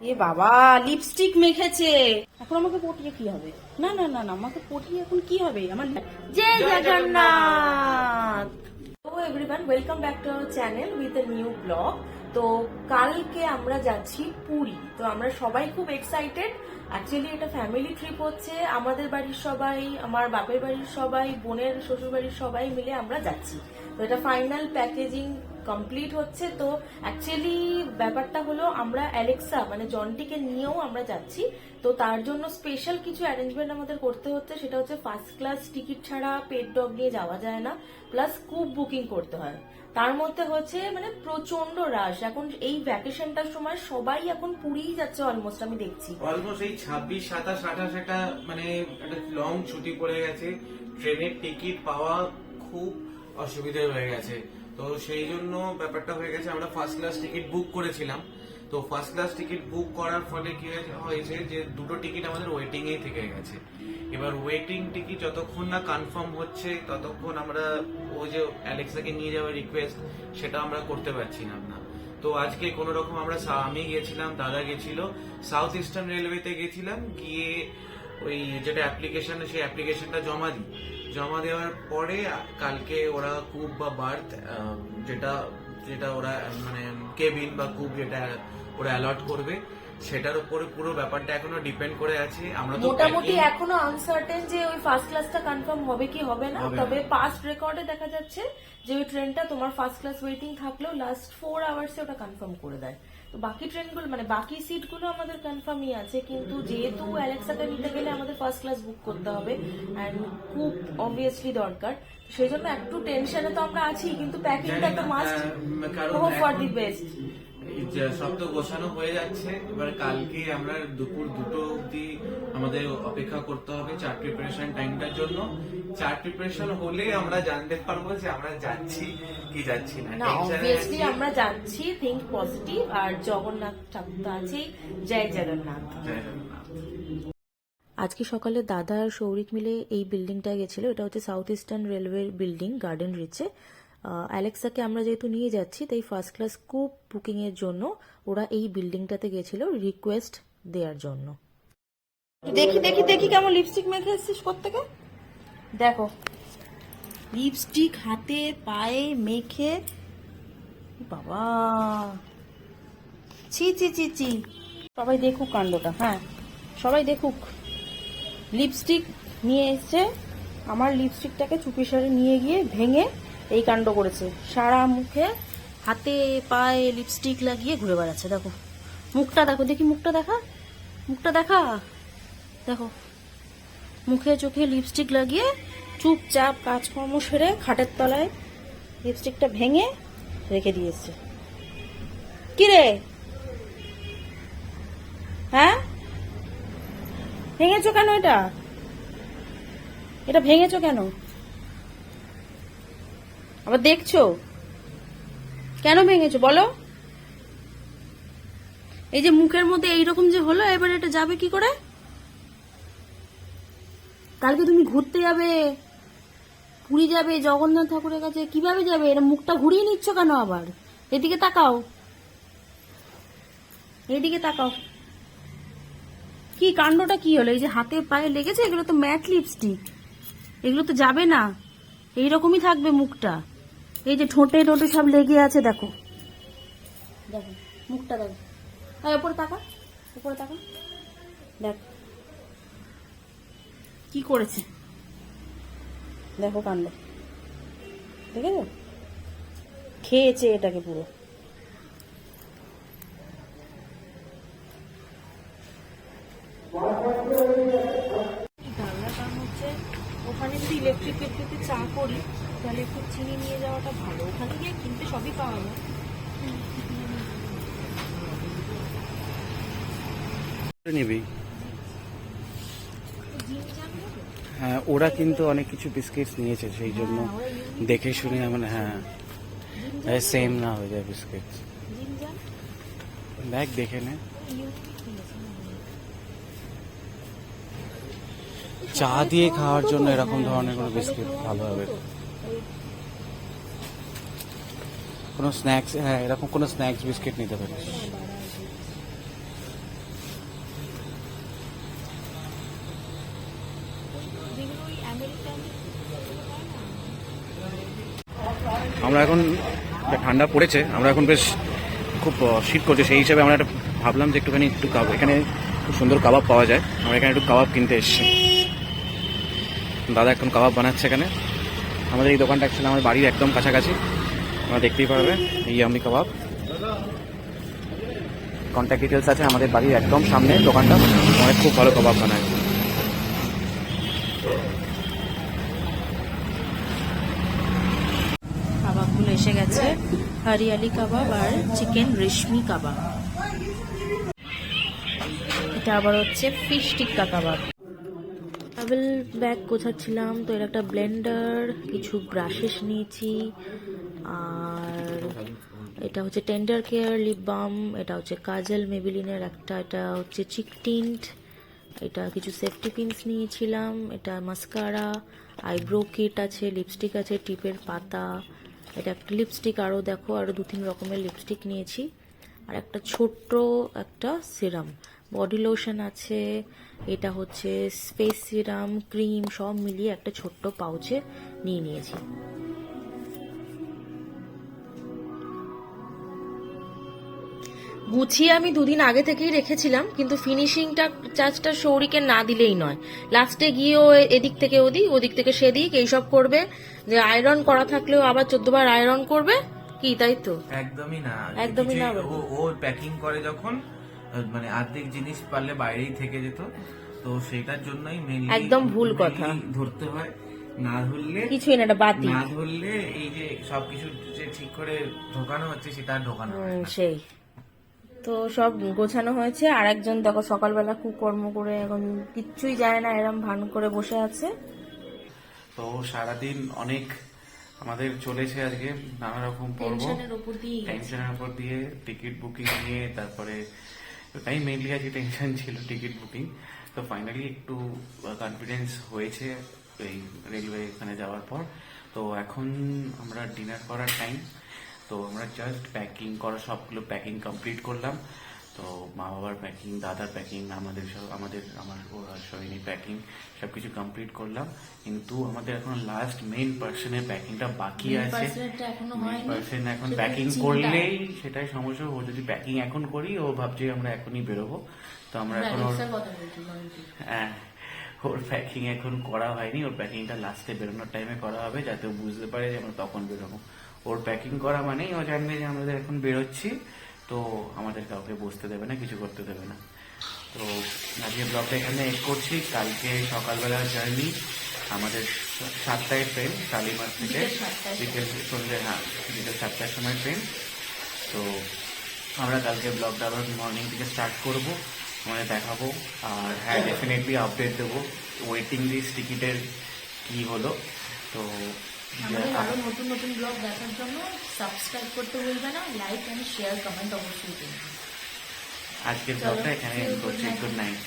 এ বাবা, লিপস্টিক মেখেছে। এখন আমাকে পটিয়ে কি হবে? না না না না, আমাকে পটিয়ে এখন কি হবে? আমার জয় জগন্নাথ। তো everyone, welcome back to our channel with a new blog. তো কালকে আমরা যাচ্ছি পুরী। তো আমরা সবাই খুব এক্সাইটেড। অ্যাকচুয়ালি এটা ফ্যামিলি ট্রিপ হচ্ছে। আমাদের বাড়ির সবাই, আমার বাপের বাড়ির সবাই, বোনের শ্বশুর বাড়ির সবাই মিলে আমরা যাচ্ছি। তো এটা ফাইনাল প্যাকেজিং কমপ্লিট হচ্ছে। তো অ্যাকচুয়ালি ব্যাপারটা হলো, আমরা অ্যালেক্সা মানে জন্টিকে নিয়েও আমরা যাচ্ছি। তো তার জন্য স্পেশাল কিছু অ্যারেঞ্জমেন্ট আমাদের করতে হচ্ছে। সেটা হচ্ছে ফার্স্ট ক্লাস টিকিট ছাড়া পেট ডগ নিয়ে যাওয়া যায় না, প্লাস কুপ বুকিং করতে হয়। তার মধ্যে হচ্ছে মানে প্রচন্ড রাশ। এখন এই ভ্যাকেশনটার সময় সবাই এখন পুরীই যাচ্ছে অলমোস্ট, আমি দেখছি। অলমোস্ট এই 26, 27, 28 একটা মানে একটা লং ছুটি পড়ে গেছে। ট্রেনের টিকিট পাওয়া খুব অসুবিধা হয়ে গেছে। তো সেই জন্য ব্যাপারটা হয়ে গেছে, আমরা ফার্স্ট ক্লাস টিকিট বুক করেছিলাম। তো ফার্স্ট ক্লাস টিকিট বুক করার ফলে কি হয়েছে যে দুটো টিকিট আমাদের ওয়েটিং এ থেকে গেছে। এবার ওয়েটিং টিকিট যতক্ষণ না কনফার্ম হচ্ছে ততক্ষণ আমরা ওই যে অ্যালেক্সাকে নিয়ে যাওয়ার রিকোয়েস্ট সেটা আমরা করতে পারছিলাম না। তো আজকে কোন রকম আমরা আমি গেছিলাম, দাদা গেছিল, সাউথ ইস্টার্ন রেলওয়েতে গেছিলাম, গিয়ে ওই যেটা অ্যাপ্লিকেশন সেই অ্যাপ্লিকেশনটা জমা দেওয়ার পরে কালকে ওরা কুপ বা বার্থ যেটা যেটা ওরা মানে কেবিন বা কুপ যেটা ওরা অ্যালট করবে সেটার উপরে পুরো ব্যাপারটা এখনো ডিপেন্ড করে আছে। আমরা তো মোটামুটি এখনো আনসার্টেন যে ওই ফার্স্ট ক্লাসটা কনফার্ম হবে কি হবে না। তবে পাস্ট রেকর্ডে দেখা যাচ্ছে যে ওই ট্রেনটা তোমার ফার্স্ট ক্লাস ওয়েটিং থাকলেও লাস্ট 4 আওয়ার্সে ওটা কনফার্ম করে দেয়। তো বাকি ট্রেনগুলো মানে বাকি সিটগুলো আমাদের কনফার্মই আছে, কিন্তু যেহেতু অ্যালেক্সাকে নিতে গেলে আমাদের ফার্স্ট ক্লাস বুক করতে হবে অ্যান্ড খুব অবভিয়াসলি দরকার। সেই জন্য একটু টেনশনে তো আমরা আছি, কিন্তু প্যাকিংটা তো must hope for the best. সব তো গোছানো হয়ে যাচ্ছে। এবার কালকে আমরা দুপুর 2টো অব্দি আমাদের অপেক্ষা করতে হবে চার্ট প্রিপারেশন টাইমটার জন্য। চার্ট প্রিপারেশন হলে আমরা জানতে পারবো যে আমরা যাচ্ছি কি যাচ্ছি না। না, অবভিয়াসলি আমরা যাচ্ছি, থিঙ্ক পজিটিভ। আর জগন্নাথ ঠাকুর তো আছেই, জয় জগন্নাথ। আজকে সকালে দাদা আর সৌরিক মিলে এই বিল্ডিংটায় গেছিল। এটা হচ্ছে সাউথ ইস্টার্ন রেলওয়ের বিল্ডিং, গার্ডেন রিচে। অ্যালেক্সাকে আমরা যেহেতু নিয়ে যাচ্ছি, তাই ফার্স্ট ক্লাস কুপ বুকিং এর জন্য ওরা এই বিল্ডিংটাতে গেছিল রিকোয়েস্ট দেওয়ার জন্য। দেখি দেখি দেখি কেমন লিপস্টিক মেখে এসেছিস কোত্থেকে। দেখো, লিপস্টিক হাতে পায়ে মেখে, বাবা ছি ছি ছি ছি। সবাই দেখুক কাণ্ডটা, হ্যাঁ সবাই দেখুক। লিপস্টিক নিয়ে এসছে, আমার লিপস্টিকটাকে চুপিসারে নিয়ে গিয়ে ভেঙে এই কাণ্ড করেছে। সারা মুখে হাতে পায়ে লিপস্টিক লাগিয়ে ঘুরে বেড়াচ্ছে। দেখো মুখটা, দেখো দেখি মুখটা দেখা, মুখটা দেখা, দেখো মুখে চোখে লিপস্টিক লাগিয়ে চুপচাপ কাজকর্ম সেরে খাটের তলায় লিপস্টিকটা ভেঙে রেখে দিয়েছে। কি রে, হ্যাঁ ভেঙেছো কেন? এটা এটা ভেঙেছো কেন? আবার দেখছো কেন ভেঙেছো বলো? এই যে মুখের মধ্যে এইরকম যে হলো, এবার এটা যাবে কি করে? কালকে তুমি ঘুরতে যাবে, পুরী যাবে জগন্নাথ ঠাকুরের কাছে, কিভাবে যাবে? এটা মুখটা ঘুরিয়ে নিচ্ছ কেন আবার? এদিকে তাকাও, এদিকে তাকাও। কি কাণ্ডটা কি হলো? এই যে হাতে পায়ে লেগেছে, এগুলো তো ম্যাট লিপস্টিক, এগুলো তো যাবে না, এইরকমই থাকবে মুখটা। এই যে ঠোঁটে টোটে সব লেগে আছে, দেখো দেখো মুখটা দেখো। উপরে তাকা, উপরে তাকা, দেখ কি করেছে, দেখো কাণ্ড, দেখেছো? খেয়েছে এটাকে পুরো। ওখানে যদি ইলেকট্রিক কেটলিতে চা করি তাহলে একটু চিনি নিয়ে যাওয়াটা ভালো। ওখানে গিয়ে কিনতে সবই পাওয়া যায়। নিবি? হ্যাঁ, ওরা কিন্তু অনেক কিছু বিস্কিটস নিয়েছে, সেই জন্য দেখে শুনে মানে হ্যাঁ সেম না হয়ে যায় বিস্কিট। দেখ দেখে নে, চা দিয়ে খাওয়ার জন্য এরকম ধরনের কোনো বিস্কিট ভালো হবে। কোনো স্ন্যাক্স, হ্যাঁ এরকম কোনো স্ন্যাক্স বিস্কিট নিতে পারিস। যেগুলো ওই আমেরিকান আমরা এখন যা ঠান্ডা পড়েছে, আমরা এখন বেশ খুব শীত করছে, সেই হিসাবে আমরা একটা ভাবলাম যে একটুখানি একটু এখানে খুব সুন্দর কাবাব পাওয়া যায়, আমরা এখানে একটু কাবাব কিনতে এসেছি। দাদা এখন কাবাব বানাচ্ছে এখানে। আমাদের এই দোকানটা অ্যাকচুয়ালি আমার বাড়ির একদম কাছাকাছি, আমরা দেখতেই পারবে। এই আমি কাবাব, কন্ট্যাক্ট ডিটেলস আছে, আমাদের বাড়ির একদম সামনে দোকানটা, অনেক খুব ভালো কাবাব বানায়। কাবাবগুলো এসে গেছে, হরিয়ালি কাবাব আর চিকেন রেশমি কাবাব। এটা আবার হচ্ছে ফিশ টিক্কা কাবাব। ট্রাভেল ব্যাগ গোছাচ্ছিলাম, তো এর একটা ব্লেন্ডার, কিছু ব্রাশেস নিয়েছি, আর এটা হচ্ছে টেন্ডার কেয়ার লিপ বাম, এটা হচ্ছে কাজল মেবিলিনের একটা, এটা হচ্ছে চিক টিন্ট, এটা কিছু সেফটি পিনস নিয়েছিলাম, এটা মাস্কারা, আইব্রো কিট আছে, লিপস্টিক আছে, টিপের পাতা, এটা একটা লিপস্টিক, আরও দেখো আরও 2-3 রকমের লিপস্টিক নিয়েছি, আর একটা ছোট্ট একটা সিরাম, বডি লোশন আছে, এটা হচ্ছে স্পেস সিরাম, ক্রিম, সব মিলিয়ে একটা ছোট্ট পাউচে নিয়ে নিয়েছি। গুছিয়ে আমি 2 দিন আগে থেকেই রেখেছিলাম, কিন্তু ফিনিশিংটা টাচটা সৌরিকে না দিলেই নয়। লাস্টে গিয়ে ও এদিক থেকে ওদিক, ওদিক থেকে সেদিক এইসব করবে, যে আয়রন করা থাকলেও আবার 14 বার আয়রন করবে, কি তাই তো? একদমই না, একদমই না। ও প্যাকিং করে যখন, মানে অর্ধেক জিনিস পারলে বাইরেই থেকে যেত, তো সেটার জন্যই মেইনলি একদম ভুল কথা। ধরতে হয়, না ধরলে কিছুই না, এটা বাতিল। না ধরলে এই যে সবকিছু যে ঠিক করে ঢোকানো হচ্ছে সেটা আর ঢোকানো হয় না। সেই তো সব গোছানো হয়েছে, আর একজন দেখো সকালবেলা খুব কর্ম করে এখন কিচ্ছুই যায় না, এরম ভান করে বসে আছে। তো সারাদিন অনেক আমাদের চলেছে আজকে, নানা রকম পর্ব, টেনশনের উপর দিয়ে টেনশনের উপর দিয়ে, টিকিট বুকিং নিয়ে, তারপরে ওটাই মেইনলি আজকে টেনশন ছিল, টিকিট বুকিং। তো ফাইনালি একটু কনফিডেন্স হয়েছে এই রেলওয়ে এখানে যাওয়ার পর। তো এখন আমরা ডিনার করার টাইম, তো আমরা জাস্ট প্যাকিং করা সবগুলো প্যাকিং কমপ্লিট করলাম। তো মা বাবার প্যাকিং, দাদার প্যাকিং, আমার সৈনী প্যাকিং সবকিছু কমপ্লিট করলাম, কিন্তু আমাদের এখন লাস্ট মেইন পার্সনের প্যাকিংটা বাকি আছে। পার্সন এখন প্যাকিং করলেই সেটাই সমস্যা। ও যদি প্যাকিং এখন করি, ও ভাবছে আমরা এখনই বেরোবো, তো আমরা এখন হ্যাঁ, ওর প্যাকিং এখন করা হয়নি, ওর প্যাকিংটা লাস্টে বেরোনোর টাইমে করা হবে, যাতে ও বুঝতে পারে যে আমরা তখন বেরোবো। ওর প্যাকিং করা মানেই ও জানবে যে আমাদের এখন বেরোচ্ছি, তো আমাদের কাউকে বসতে দেবে না, কিছু করতে দেবে না। তো আজকে ব্লগটা এখানে এড করছি। কালকে সকালবেলা জার্নি, আমাদের 7টায় ট্রেন শালিমার থেকে, বিকেল সন্ধ্যে, হ্যাঁ বিকেল 7টার সময় ট্রেন। তো আমরা কালকে ব্লগটা আবার মর্নিং থেকে স্টার্ট করবো, আমাদের দেখাবো, আর হ্যাঁ ডেফিনেটলি আপডেট দেবো ওয়েটিং লিস্ট টিকিটের কি হলো। তো আরো নতুন নতুন ব্লগ দেখার জন্য সাবস্ক্রাইব করতে ভুলবে না, লাইক এন্ড শেয়ার কমেন্ট অবশ্যই করবেন। আজকের ব্লগটা এখানে এন্ড করছি। Good night.